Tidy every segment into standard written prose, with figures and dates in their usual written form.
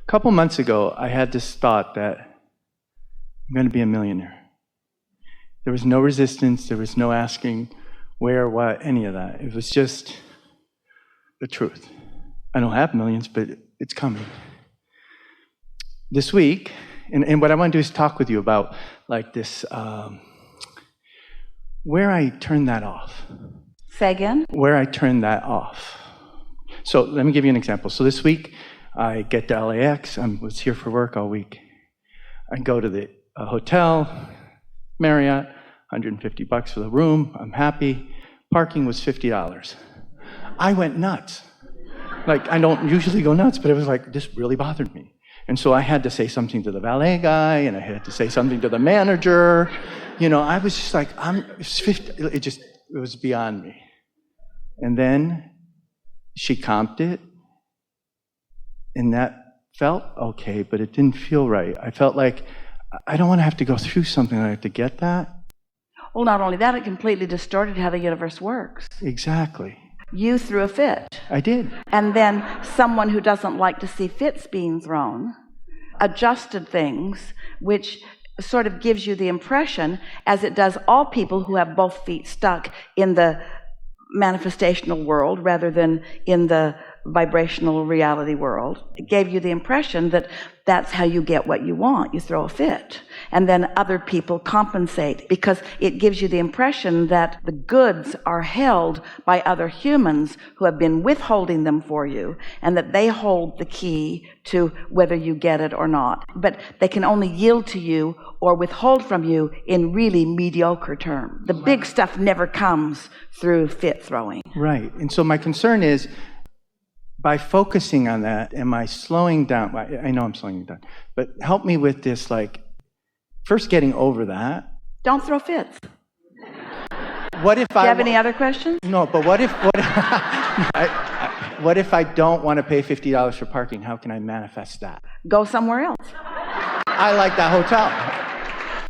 A couple months ago, I had this thought that I'm going to be a millionaire. There was no resistance. There was no asking where, what, any of that. It was just the truth. I don't have millions, but it's coming. This week, and what I want to do is talk with you about like this, where I turn that off. Say again? Where I turn that off. So let me give you an example. So this week, I get to LAX. I was here for work all week. I go to the hotel, Marriott, $150 for the room. I'm happy. Parking was $50. I went nuts. Like, I don't usually go nuts, but it was like, this really bothered me. And so I had to say something to the valet guy, and I had to say something to the manager. You know, I was just like, it was beyond me. And then she comped it, and that felt okay, but it didn't feel right. I felt like I don't want to have to go through something like to get that. Well, not only that, it completely distorted how the universe works. Exactly. You threw a fit. I did. And then someone who doesn't like to see fits being thrown adjusted things, which sort of gives you the impression, as it does all people who have both feet stuck in the manifestational world rather than in the vibrational reality world. It gave you the impression that that's how you get what you want. You throw a fit. And then other people compensate because it gives you the impression that the goods are held by other humans who have been withholding them for you, and that they hold the key to whether you get it or not. But they can only yield to you or withhold from you in really mediocre terms. The big stuff never comes through fit throwing. Right. And so my concern is, by focusing on that, am I slowing down? I know I'm slowing down, but help me with this, like, first getting over that. Don't throw fits. What if Do you have any other questions? No, but what if I don't want to pay $50 for parking? How can I manifest that? Go somewhere else. I like that hotel.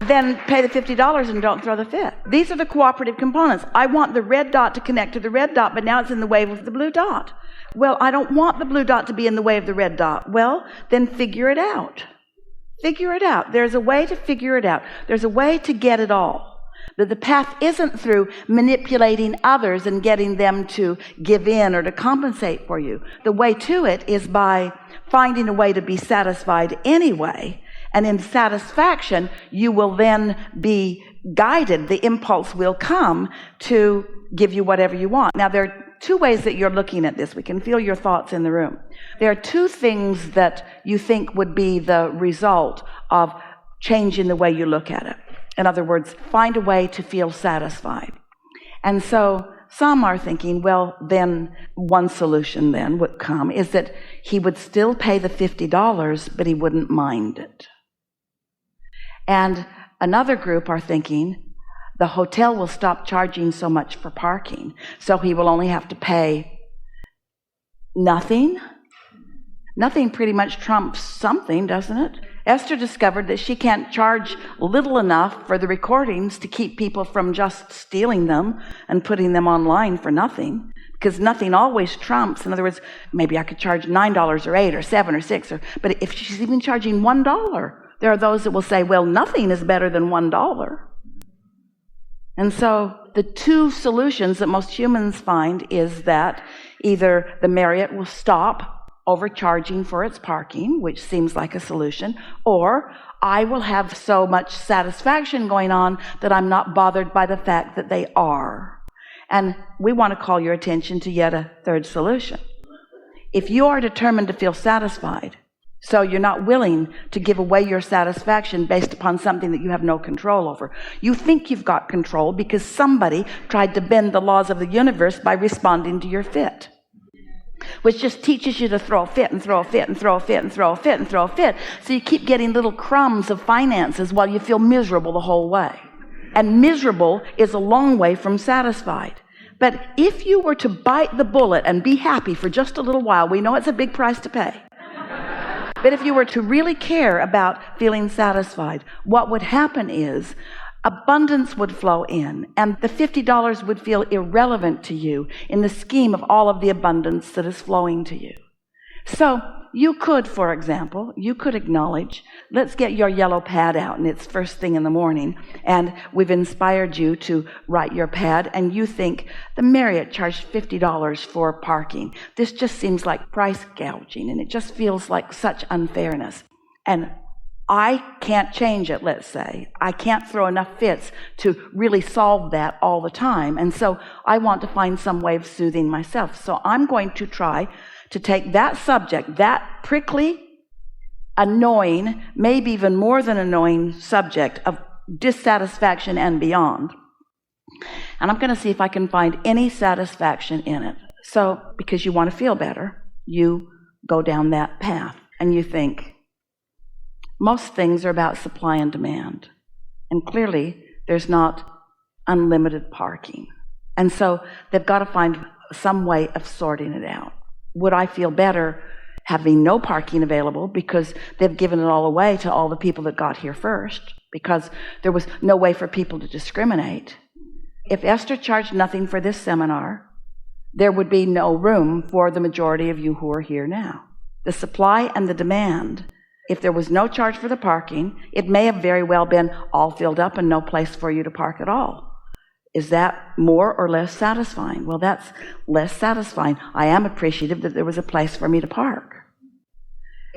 Then pay the $50 and don't throw the fit. These are the cooperative components. I want the red dot to connect to the red dot, but now it's in the way of the blue dot. Well, I don't want the blue dot to be in the way of the red dot. Well, then figure it out. Figure it out. There's a way to figure it out. There's a way to get it all. That the path isn't through manipulating others and getting them to give in or to compensate for you. The way to it is by finding a way to be satisfied anyway. And in satisfaction, you will then be guided. The impulse will come to give you whatever you want. Now, there are two ways that you're looking at this. We can feel your thoughts in the room. There are two things that you think would be the result of changing the way you look at it. In other words, find a way to feel satisfied. And so some are thinking, well, then one solution then would come is that he would still pay the $50, but he wouldn't mind it. And another group are thinking, the hotel will stop charging so much for parking, so he will only have to pay nothing. Nothing pretty much trumps something, doesn't it? Esther discovered that she can't charge little enough for the recordings to keep people from just stealing them and putting them online for nothing, because nothing always trumps. In other words, maybe I could charge $9 or $8 or $7 or $6, but if she's even charging $1, there are those that will say, well, nothing is better than $1. And so the two solutions that most humans find is that either the Marriott will stop overcharging for its parking, which seems like a solution, or I will have so much satisfaction going on that I'm not bothered by the fact that they are. And we want to call your attention to yet a third solution. If you are determined to feel satisfied, so you're not willing to give away your satisfaction based upon something that you have no control over. You think you've got control because somebody tried to bend the laws of the universe by responding to your fit, which just teaches you to throw a fit and throw a fit and throw a fit and throw a fit and throw a fit. So you keep getting little crumbs of finances while you feel miserable the whole way. And miserable is a long way from satisfied. But if you were to bite the bullet and be happy for just a little while, we know it's a big price to pay. But if you were to really care about feeling satisfied, what would happen is abundance would flow in, and the $50 would feel irrelevant to you in the scheme of all of the abundance that is flowing to you. So you could, for example, you could acknowledge, let's get your yellow pad out, and it's first thing in the morning, and we've inspired you to write your pad, and you think the Marriott charged $50 for parking. This just seems like price gouging, and it just feels like such unfairness. And I can't change it, let's say. I can't throw enough fits to really solve that all the time. And so I want to find some way of soothing myself. So I'm going to try to take that subject, that prickly, annoying, maybe even more than annoying subject of dissatisfaction and beyond, and I'm going to see if I can find any satisfaction in it. So, because you want to feel better, you go down that path, and you think, most things are about supply and demand. And clearly, there's not unlimited parking. And so they've got to find some way of sorting it out. Would I feel better having no parking available because they've given it all away to all the people that got here first, because there was no way for people to discriminate? If Esther charged nothing for this seminar, there would be no room for the majority of you who are here now. The supply and the demand. If there was no charge for the parking, it may have very well been all filled up and no place for you to park at all. Is that more or less satisfying? Well, that's less satisfying. I am appreciative that there was a place for me to park.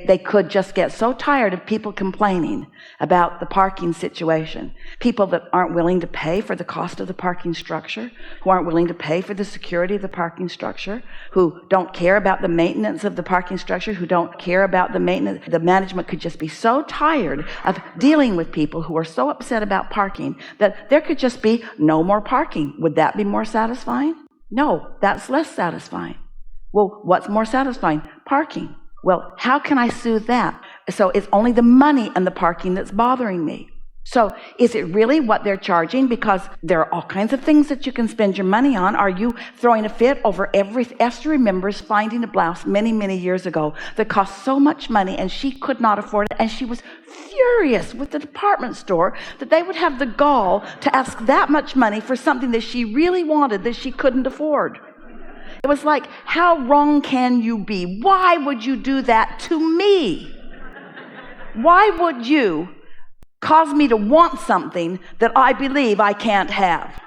They could just get so tired of people complaining about the parking situation. People that aren't willing to pay for the cost of the parking structure, who aren't willing to pay for the security of the parking structure, who don't care about the maintenance of the parking structure, who don't care about the maintenance. The management could just be so tired of dealing with people who are so upset about parking that there could just be no more parking. Would that be more satisfying? No, that's less satisfying. Well, what's more satisfying? Parking. Well, how can I soothe that? So it's only the money and the parking that's bothering me. So is it really what they're charging? Because there are all kinds of things that you can spend your money on. Are you throwing a fit over everything? Esther remembers finding a blouse many, many years ago that cost so much money and she could not afford it. And she was furious with the department store that they would have the gall to ask that much money for something that she really wanted that she couldn't afford. It was like, how wrong can you be? Why would you do that to me? Why would you cause me to want something that I believe I can't have?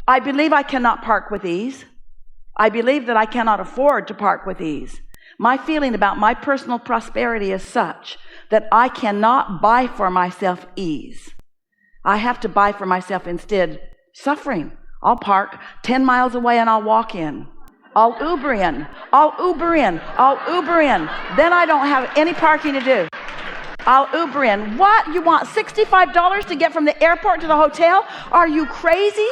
I believe I cannot park with ease. I believe that I cannot afford to park with ease. My feeling about my personal prosperity is such that I cannot buy for myself ease. I have to buy for myself instead suffering. I'll park 10 miles away and I'll walk in. I'll Uber in. I'll Uber in. I'll Uber in. Then I don't have any parking to do. I'll Uber in. What? You want $65 to get from the airport to the hotel? Are you crazy?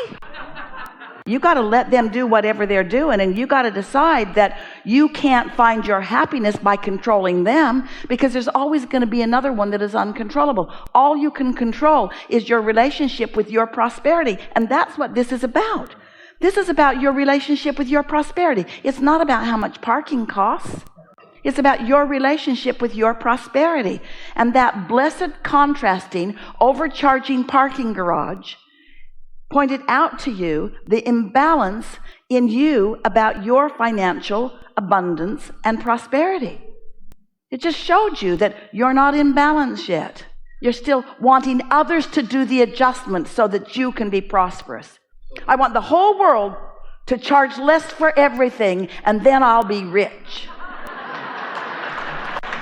You got to let them do whatever they're doing, and you got to decide that you can't find your happiness by controlling them, because there's always going to be another one that is uncontrollable. All you can control is your relationship with your prosperity, and that's what this is about. This is about your relationship with your prosperity. It's not about how much parking costs. It's about your relationship with your prosperity. And that blessed contrasting, overcharging parking garage pointed out to you the imbalance in you about your financial abundance and prosperity. It just showed you that you're not in balance yet. You're still wanting others to do the adjustment so that you can be prosperous. I want the whole world to charge less for everything, and then I'll be rich.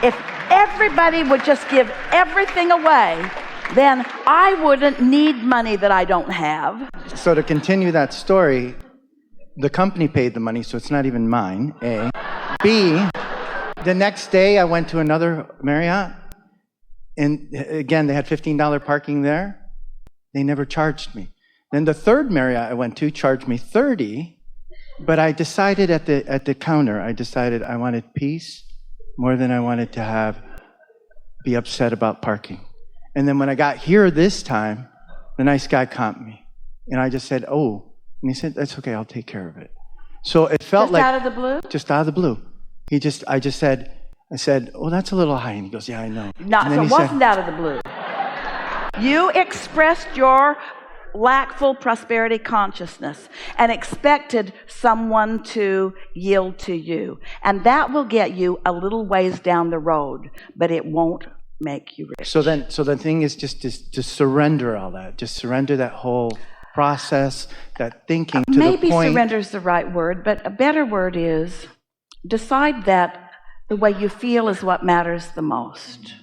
If everybody would just give everything away, then I wouldn't need money that I don't have. So to continue that story, the company paid the money, so it's not even mine, A. B, the next day I went to another Marriott, and again, they had $15 parking there. They never charged me. Then the third Marriott I went to charged me $30, but I decided at the counter, I wanted peace more than I wanted to be upset about parking. And then when I got here this time, the nice guy comped me. And I just said, oh. And he said, that's okay, I'll take care of it. So it felt like... Just out of the blue? Just out of the blue. I said, oh, that's a little high. And he goes, yeah, I know. No, so it wasn't out of the blue. You expressed your lack full prosperity consciousness and expected someone to yield to you. And that will get you a little ways down the road, but it won't make you rich. So the thing is just to surrender all that. Just surrender that whole process, that thinking to maybe the point. Surrender is the right word, but a better word is decide that the way you feel is what matters the most.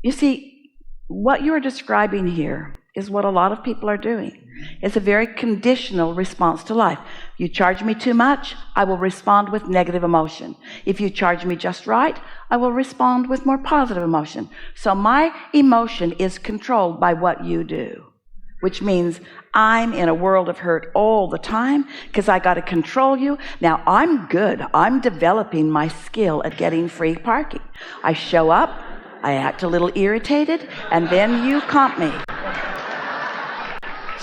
You see, what you're describing here is what a lot of people are doing. It's a very conditional response to life. You charge me too much, I will respond with negative emotion. If you charge me just right, I will respond with more positive emotion. So my emotion is controlled by what you do, which means I'm in a world of hurt all the time because I got to control you. Now, I'm good. I'm developing my skill at getting free parking. I show up, I act a little irritated, and then you comp me.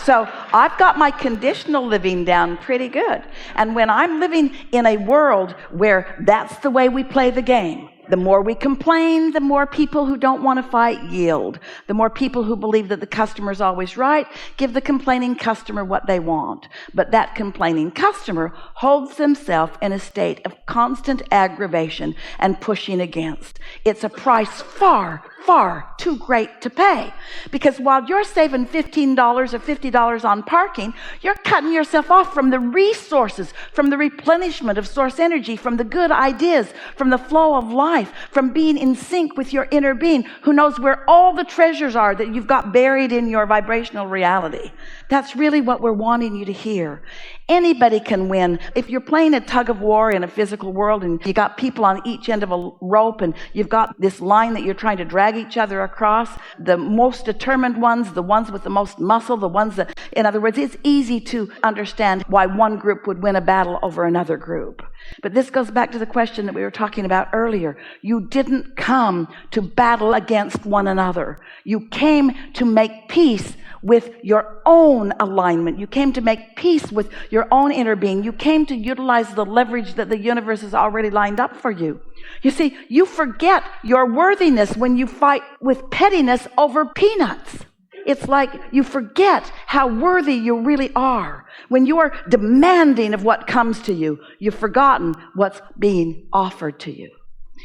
So I've got my conditional living down pretty good. And when I'm living in a world where that's the way we play the game, the more we complain, the more people who don't want to fight yield. The more people who believe that the customer's always right give the complaining customer what they want. But that complaining customer holds themselves in a state of constant aggravation and pushing against. It's a price far, far too great to pay. Because while you're saving $15 or $50 on parking, you're cutting yourself off from the resources, from the replenishment of source energy, from the good ideas, from the flow of life, from being in sync with your inner being, who knows where all the treasures are that you've got buried in your vibrational reality. That's really what we're wanting you to hear. Anybody can win. If you're playing a tug of war in a physical world and you got people on each end of a rope and you've got this line that you're trying to drag each other across, the most determined ones, the ones with the most muscle, the ones that, in other words, it's easy to understand why one group would win a battle over another group. But this goes back to the question that we were talking about earlier. You didn't come to battle against one another. You came to make peace with your own alignment. You came to make peace with your own inner being. You came to utilize the leverage that the universe has already lined up for you. You see, you forget your worthiness when you fight with pettiness over peanuts. It's like you forget how worthy you really are. When you are demanding of what comes to you, you've forgotten what's being offered to you.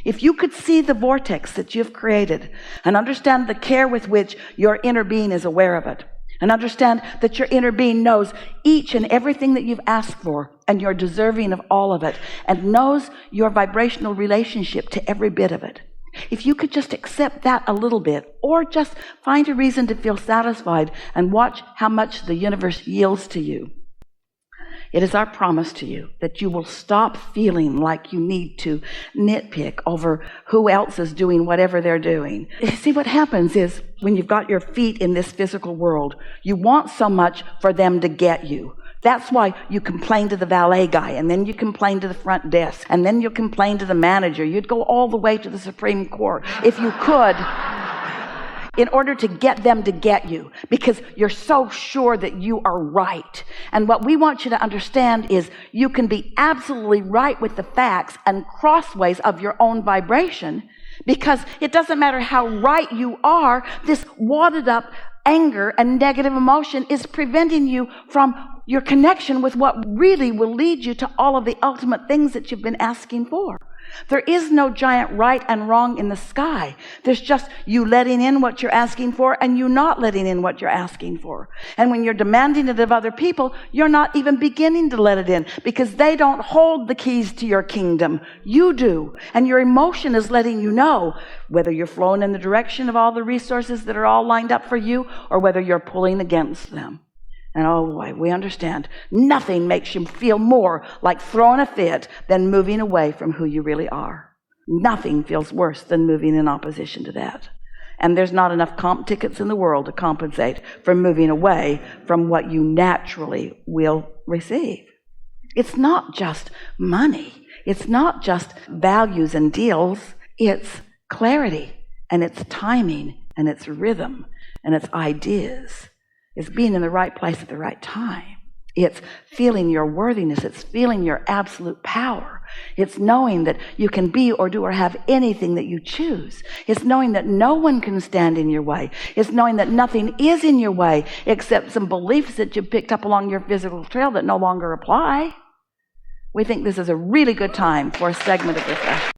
If you could see the vortex that you've created and understand the care with which your inner being is aware of it, and understand that your inner being knows each and everything that you've asked for, and you're deserving of all of it, and knows your vibrational relationship to every bit of it. If you could just accept that a little bit, or just find a reason to feel satisfied and watch how much the universe yields to you, it is our promise to you that you will stop feeling like you need to nitpick over who else is doing whatever they're doing. You see, what happens is when you've got your feet in this physical world, you want so much for them to get you. That's why you complain to the valet guy, and then you complain to the front desk, and then you complain to the manager. You'd go all the way to the Supreme Court if you could, in order to get them to get you, because you're so sure that you are right. And what we want you to understand is you can be absolutely right with the facts and crossways of your own vibration, because it doesn't matter how right you are, this wadded up anger and negative emotion is preventing you from your connection with what really will lead you to all of the ultimate things that you've been asking for. There is no giant right and wrong in the sky. There's just you letting in what you're asking for and you not letting in what you're asking for. And when you're demanding it of other people, you're not even beginning to let it in, because they don't hold the keys to your kingdom. You do. And your emotion is letting you know whether you're flowing in the direction of all the resources that are all lined up for you, or whether you're pulling against them. And oh boy, we understand. Nothing makes you feel more like throwing a fit than moving away from who you really are. Nothing feels worse than moving in opposition to that. And there's not enough comp tickets in the world to compensate for moving away from what you naturally will receive. It's not just money. It's not just values and deals. It's clarity, and it's timing, and it's rhythm, and it's ideas. It's being in the right place at the right time. It's feeling your worthiness. It's feeling your absolute power. It's knowing that you can be or do or have anything that you choose. It's knowing that no one can stand in your way. It's knowing that nothing is in your way except some beliefs that you picked up along your physical trail that no longer apply. We think this is a really good time for a segment of reflection.